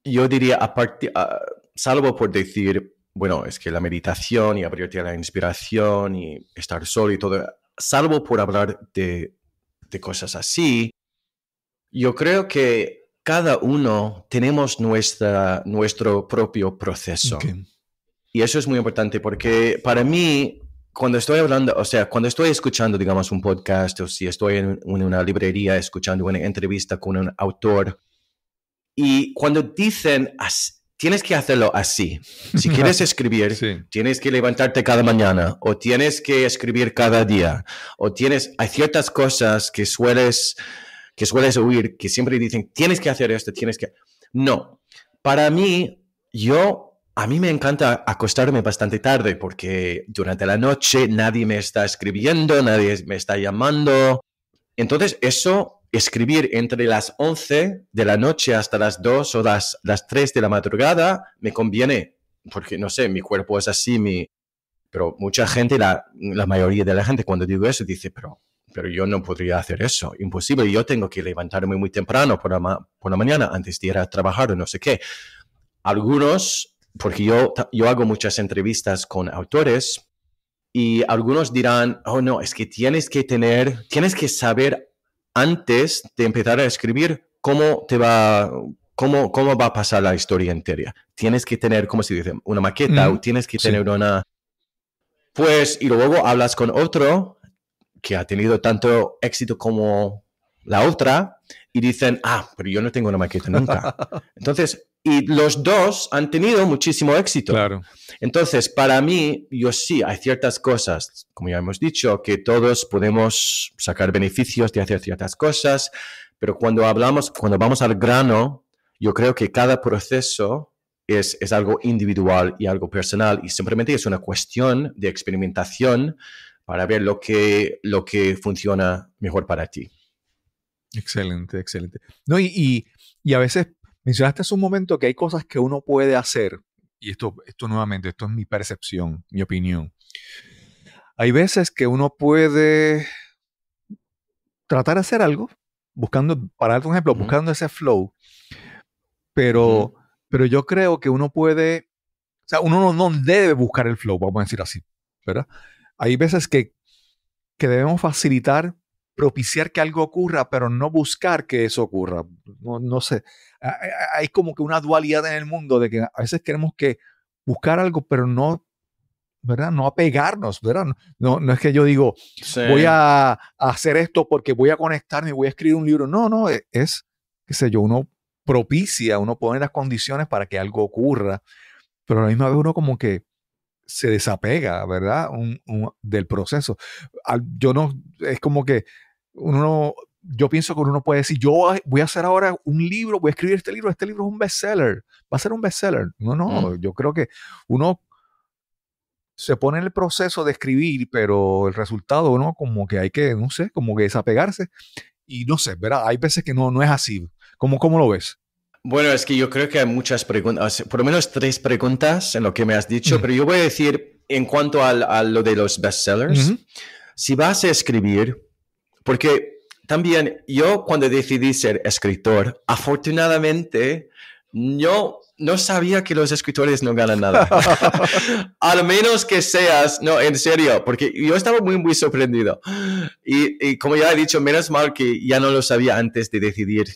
yo diría, salvo por decir, bueno, es que la meditación y abrirte a la inspiración y estar solo y todo, salvo por hablar de cosas así, yo creo que cada uno tenemos nuestro propio proceso. Okay. Y eso es muy importante porque para mí, cuando estoy hablando, o sea, cuando estoy escuchando, digamos, un podcast o si estoy en una librería escuchando una entrevista con un autor y cuando dicen, tienes que hacerlo así. Si quieres escribir, Sí. tienes que levantarte cada mañana o tienes que escribir cada día o hay ciertas cosas que sueles oír que siempre dicen, tienes que hacer esto, tienes que... No, para mí, a mí me encanta acostarme bastante tarde porque durante la noche nadie me está escribiendo, nadie me está llamando. Entonces, escribir entre las 11 de la noche hasta las 2 o las 3 de la madrugada me conviene porque, no sé, mi cuerpo es así, pero mucha gente, la mayoría de la gente cuando digo eso dice, pero yo no podría hacer eso, imposible, yo tengo que levantarme muy temprano por la mañana antes de ir a trabajar o no sé qué. Algunos, porque yo hago muchas entrevistas con autores y algunos dirán, oh no, es que tienes que saber antes de empezar a escribir cómo va a pasar la historia entera. Tienes que tener, ¿cómo se dice? Una maqueta o tienes que tener una... Pues, y luego hablas con otro que ha tenido tanto éxito como la otra y dicen, pero yo no tengo una maqueta nunca. Entonces, y los dos han tenido muchísimo éxito. Claro. Entonces, para mí, sí, hay ciertas cosas, como ya hemos dicho, que todos podemos sacar beneficios de hacer ciertas cosas, pero cuando vamos al grano, yo creo que cada proceso es algo individual y algo personal y simplemente es una cuestión de experimentación para ver lo que funciona mejor para ti. Excelente, excelente. No, y a veces mencionaste hace un momento que hay cosas que uno puede hacer, y esto nuevamente, esto es mi percepción, mi opinión. Hay veces que uno puede tratar de hacer algo, para darte un ejemplo, buscando ese flow, pero yo creo que uno puede, o sea, uno no debe buscar el flow, vamos a decir así, ¿verdad? Hay veces que debemos propiciar que algo ocurra, pero no buscar que eso ocurra. No sé. Hay como que una dualidad en el mundo de que a veces queremos que buscar algo, pero no, ¿verdad? No apegarnos, ¿verdad? No es que yo digo, sí, voy a hacer esto porque voy a conectarme y voy a escribir un libro. No, es, qué sé yo, uno pone las condiciones para que algo ocurra, pero a la misma vez uno como que se desapega, ¿verdad? Del proceso. Es como que yo pienso que uno puede decir, yo voy a hacer ahora un libro, voy a escribir este libro es un bestseller, va a ser un bestseller. No, yo creo que uno se pone en el proceso de escribir, pero el resultado, uno como que hay que, no sé, como que desapegarse y no sé, ¿verdad? Hay veces que no es así. ¿Cómo lo ves? Bueno, es que yo creo que hay muchas preguntas, por lo menos 3 preguntas en lo que me has dicho, pero yo voy a decir en cuanto a lo de los bestsellers, si vas a escribir, porque también yo cuando decidí ser escritor, afortunadamente no sabía que los escritores no ganan nada. Al menos que seas, no, en serio, porque yo estaba muy, muy sorprendido. Y como ya he dicho, menos mal que ya no lo sabía antes de decidir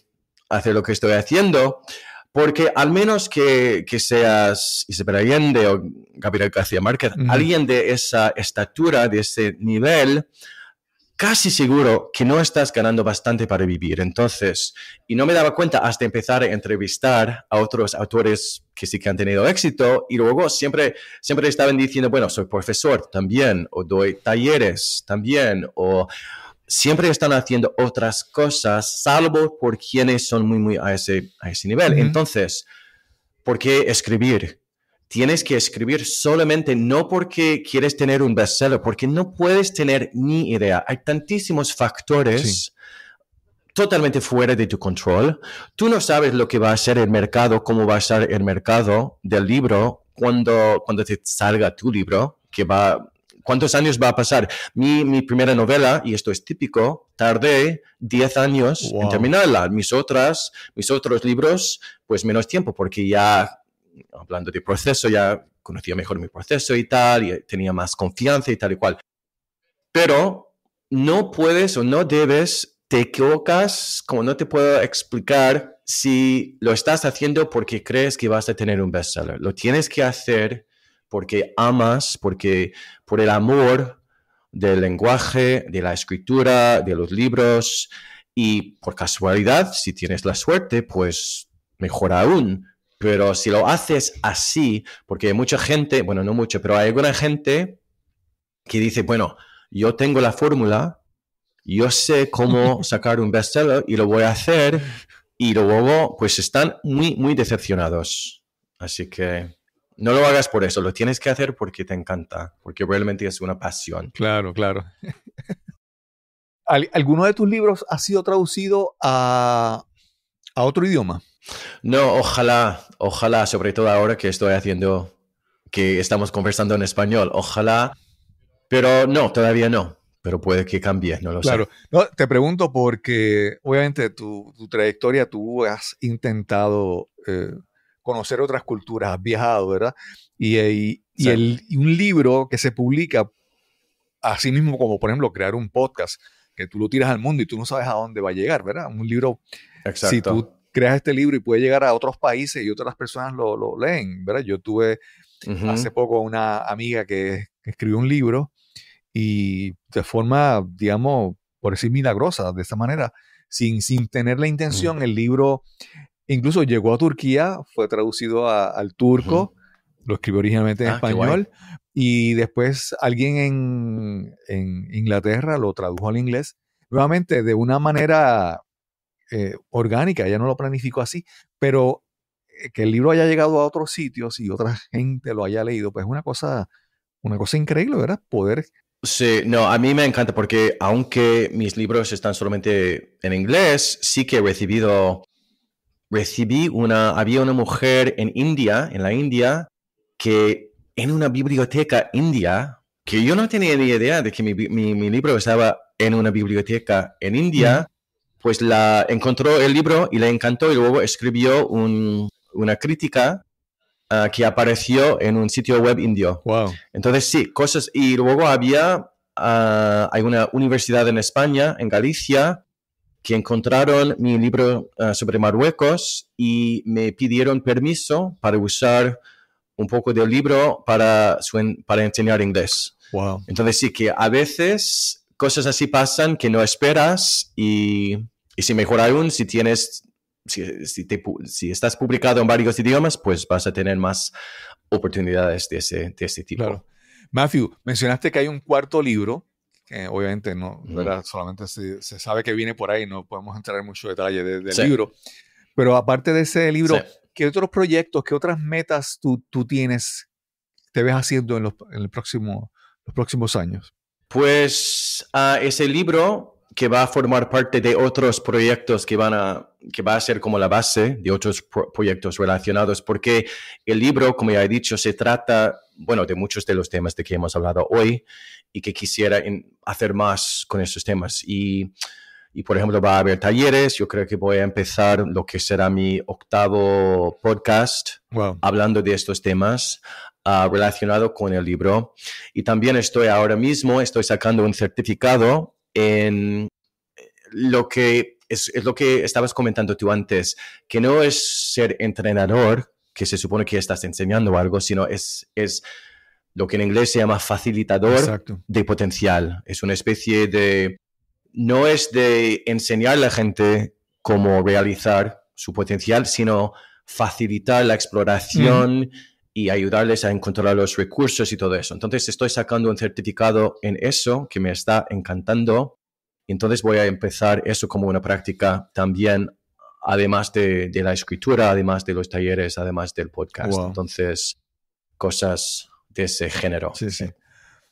hacer lo que estoy haciendo, porque al menos que seas Isabel Allende o Gabriel García Márquez, alguien de esa estatura, de ese nivel, casi seguro que no estás ganando bastante para vivir. Entonces, y no me daba cuenta hasta empezar a entrevistar a otros autores que sí que han tenido éxito, y luego siempre estaban diciendo, bueno, soy profesor también, o doy talleres también, o siempre están haciendo otras cosas, salvo por quienes son muy, muy a ese nivel. Entonces, ¿por qué escribir? Tienes que escribir solamente no porque quieres tener un bestseller, porque no puedes tener ni idea. Hay tantísimos factores totalmente fuera de tu control. Tú no sabes lo que va a ser el mercado, cómo va a ser el mercado del libro cuando te salga tu libro, que va... ¿Cuántos años va a pasar? Mi primera novela, y esto es típico, tardé 10 años en terminarla. Mis otros libros, pues menos tiempo, porque ya, hablando de proceso, ya conocía mejor mi proceso y tal, y tenía más confianza y tal y cual. Pero no puedes o no debes, te equivocas, como no te puedo explicar si lo estás haciendo porque crees que vas a tener un bestseller. Lo tienes que hacer porque amas, porque por el amor del lenguaje, de la escritura, de los libros, y por casualidad, si tienes la suerte, pues mejor aún. Pero si lo haces así, porque hay mucha gente, bueno, no mucho, pero hay alguna gente que dice, bueno, yo tengo la fórmula, yo sé cómo sacar un bestseller y lo voy a hacer, y luego pues están muy, muy decepcionados. Así que no lo hagas por eso, lo tienes que hacer porque te encanta, porque realmente es una pasión. Claro, claro. ¿Alguno de tus libros ha sido traducido a otro idioma? No, ojalá, sobre todo ahora que estoy haciendo, que estamos conversando en español, ojalá, pero no, todavía no, pero puede que cambie, no lo sé. Claro, no, te pregunto porque obviamente tu trayectoria, tú has intentado conocer otras culturas, has viajado, ¿verdad? Y un libro que se publica así mismo como, por ejemplo, crear un podcast, que tú lo tiras al mundo y tú no sabes a dónde va a llegar, ¿verdad? Un libro, Exacto. si tú creas este libro y puede llegar a otros países y otras personas lo leen, ¿verdad? Yo tuve hace poco una amiga que escribió un libro y de forma, digamos, por decir milagrosa, de esta manera, sin tener la intención, el libro incluso llegó a Turquía, fue traducido al turco, lo escribió originalmente en español, y después alguien en Inglaterra lo tradujo al inglés, nuevamente de una manera orgánica, ella no lo planificó así, pero que el libro haya llegado a otros sitios y otra gente lo haya leído, pues es una cosa increíble, ¿verdad? Poder... Sí, no, a mí me encanta porque aunque mis libros están solamente en inglés, sí que había una mujer en la India, que en una biblioteca india, que yo no tenía ni idea de que mi libro estaba en una biblioteca en India, pues encontró el libro y le encantó y luego escribió una crítica que apareció en un sitio web indio. Wow. Entonces, sí, cosas. Y luego hay una universidad en España, en Galicia, que encontraron mi libro sobre Marruecos y me pidieron permiso para usar un poco del libro para enseñar inglés. Wow. Entonces, sí, que a veces cosas así pasan que no esperas y si mejor aún, si estás publicado en varios idiomas, pues vas a tener más oportunidades de ese tipo. Claro. Matthew, mencionaste que hay un cuarto libro, que obviamente no, ¿verdad? Solamente se sabe que viene por ahí, no podemos entrar en mucho detalle del libro, pero aparte de ese libro, ¿qué otros proyectos, qué otras metas tú tienes, te ves haciendo en los próximos años? Pues ese libro que va a formar parte de otros proyectos que va a ser como la base de otros proyectos relacionados, porque el libro, como ya he dicho, se trata, bueno, de muchos de los temas de que hemos hablado hoy y que quisiera hacer más con esos temas. Y, por ejemplo, va a haber talleres. Yo creo que voy a empezar lo que será mi 8º podcast hablando de estos temas relacionado con el libro. Y también estoy sacando un certificado en lo que es lo que estabas comentando tú antes, que no es ser entrenador, que se supone que estás enseñando algo, sino es lo que en inglés se llama facilitador. Exacto. De potencial. Es una especie de... No es de enseñar a la gente cómo realizar su potencial, sino facilitar la exploración y ayudarles a encontrar los recursos y todo eso. Entonces estoy sacando un certificado en eso que me está encantando. Entonces voy a empezar eso como una práctica también, además de la escritura, además de los talleres, además del podcast. Entonces, cosas de ese género. Sí, sí.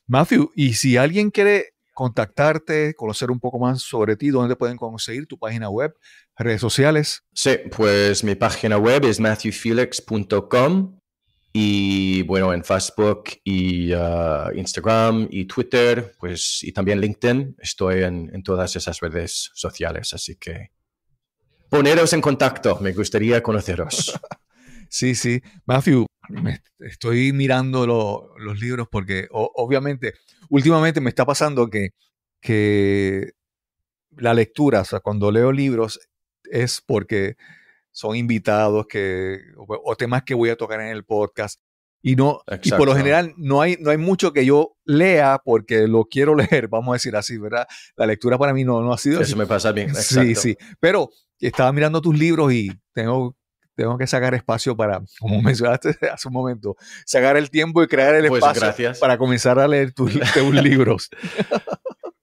Matthew, y si alguien quiere contactarte, conocer un poco más sobre ti, ¿dónde pueden conseguir tu página web, redes sociales? Sí, pues mi página web es matthewfelix.com y bueno, en Facebook y Instagram y Twitter, pues, y también LinkedIn, estoy en todas esas redes sociales, así que poneros en contacto, me gustaría conoceros. Sí, sí. Matthew, estoy mirando los libros porque obviamente, últimamente me está pasando que la lectura, o sea, cuando leo libros es porque son invitados o temas que voy a tocar en el podcast y por lo general no hay mucho que yo lea porque lo quiero leer, vamos a decir así, ¿verdad? La lectura para mí no ha sido eso así. Me pasa bien. Sí, sí. Pero estaba mirando tus libros y tengo que sacar espacio para, como mencionaste hace un momento, sacar el tiempo y crear el espacio para comenzar a leer tus libros.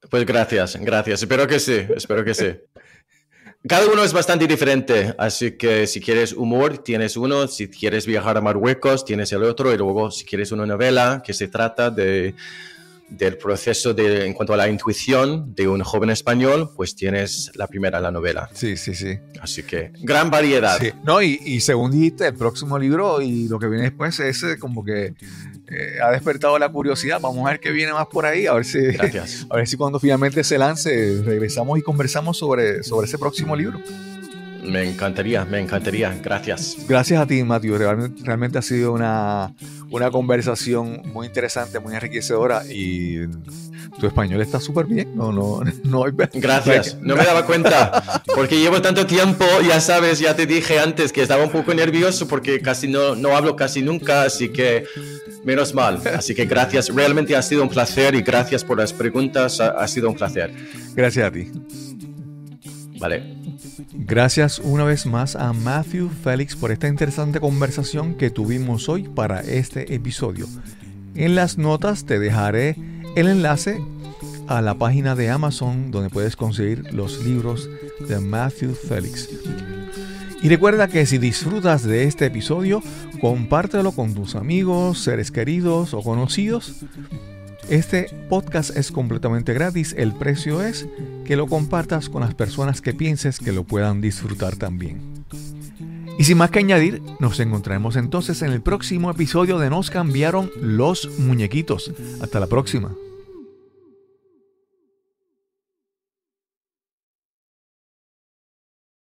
Pues gracias. Espero que sí. Cada uno es bastante diferente, así que si quieres humor, tienes uno. Si quieres viajar a Marruecos, tienes el otro. Y luego, si quieres una novela que se trata del proceso en cuanto a la intuición de un joven español, pues tienes la primera, la novela. Sí, sí, sí. Así que, gran variedad. Sí. No, y según dijiste, el próximo libro y lo que viene después es como que ha despertado la curiosidad. Vamos a ver qué viene más por ahí, a ver si, gracias. A ver si cuando finalmente se lance, regresamos y conversamos sobre ese próximo libro. Me encantaría. Gracias. Gracias a ti, Matthew. Realmente ha sido una conversación muy interesante, muy enriquecedora y tu español está súper bien. No hay... Gracias. No me daba cuenta porque llevo tanto tiempo, ya sabes, ya te dije antes que estaba un poco nervioso porque casi no hablo casi nunca, así que menos mal. Así que gracias. Realmente ha sido un placer y gracias por las preguntas. Ha sido un placer. Gracias a ti. Vale. Gracias una vez más a Matthew Felix por esta interesante conversación que tuvimos hoy para este episodio. En las notas te dejaré el enlace a la página de Amazon donde puedes conseguir los libros de Matthew Felix. Y recuerda que si disfrutas de este episodio, compártelo con tus amigos, seres queridos o conocidos. Este podcast es completamente gratis. El precio es que lo compartas con las personas que pienses que lo puedan disfrutar también. Y sin más que añadir, nos encontraremos entonces en el próximo episodio de Nos cambiaron los muñequitos. Hasta la próxima.